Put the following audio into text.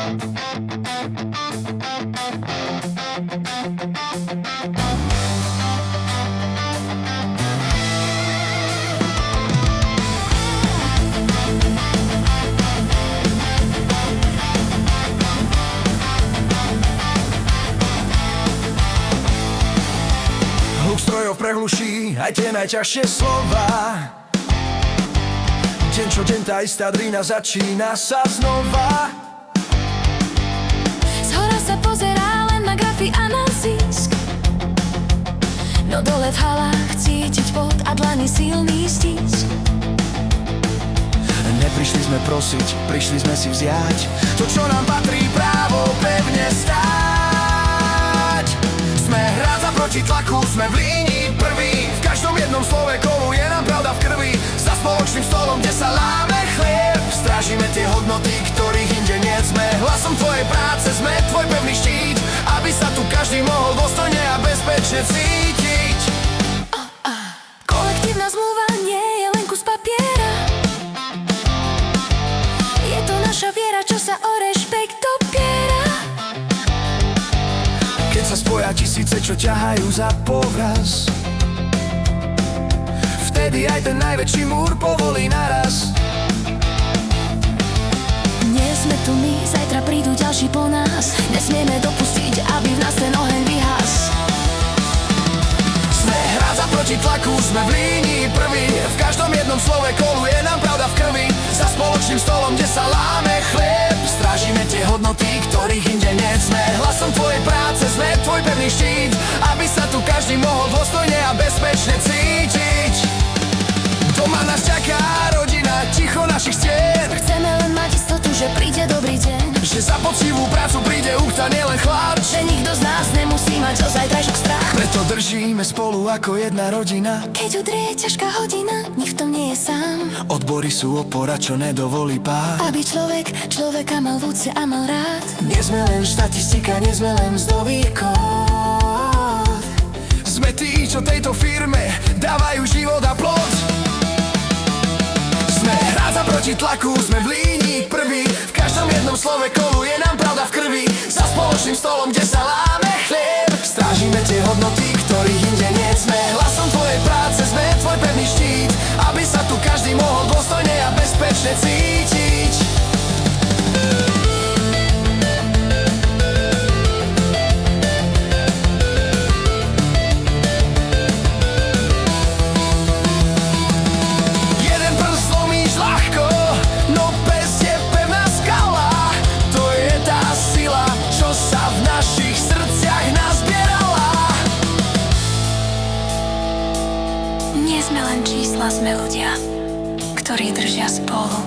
Hluk strojov prehluší aj tie najťažšie slova. Deň čo deň tá istá drína začína sa znova. Zhora sa pozerá len na grafy a na zisk, no dole v halách cítiť pot a dlani silný stisk. Neprišli sme prosiť, prišli sme si vziať to, čo nám patrí, právo pevne stáť. Sme hráza proti tlaku, sme v línii prví, v každom jednom slove koluje nám pravda v krvi. Za spoločným stolom, kde sa láme chlieb, strážime tie hodnoty, ktorých inde nie sme. Hlasom tvojej práce sme tvoj pevný štít, aby sa tu každý mohol dôstojne a bezpečne cítiť. Kolektívna zmluva nie je len kus papiera, je to naša viera, čo sa o rešpekt opiera. Keď sa spoja tisíce, čo ťahajú za povraz, vtedy aj ten najväčší múr povolí naraz. Nie sme tu my, zajtra prídu ďalší po nás, nesmieme dopustiť, aby v nás ten oheň vyhas. Sme hráza proti tlaku, sme v línii prví, v každom jednom slove koluje nám pravda v krvi. Za spoločným stolom, kde sa láme chlieb, strážime tie hodnoty, ktorých inde nie sme. Hlasom tvojej práce sme tvoj pevný štít, aby sa tu každý mohol dôstojne a bezpečne cítiť. Doma nás čaká rodina, ticho našich stien, Chceme len mať istotu, že príde dobrý deň, že za poctivú prácu príde úchta, nielen chlad. že nikto z nás nemusí mať o zajtrajšok strach. Preto držíme spolu ako jedna rodina. Keď udrie ťažká hodina, nik v tom nie je sám. Odbory sú opora, čo nedovolí pád. Aby človek človeka mal v úcte a mal rád. Nie sme len štatistika, nie sme len mzdový kód. Sme tí, čo tejto firme dávajú život a plod. Sme hráza proti tlaku, sme v línii prví, v každom jednom slove koluje nám pravda v krvi. Za spoločným stolom, kde sa láme chlieb, strážime tie hodnoty, ktorých inde nie sme. Hlasom tvojej práce sme tvoj pevný štít, aby sa tu každý mohol dôstojne a bezpečne cítiť. Jeden prst zlomíš ľahko, no pest je pevná skala. To je tá sila, čo sa v našich srdciach nazbierala. Nie sme len čísla, sme ľudia, ktorí držia spolu.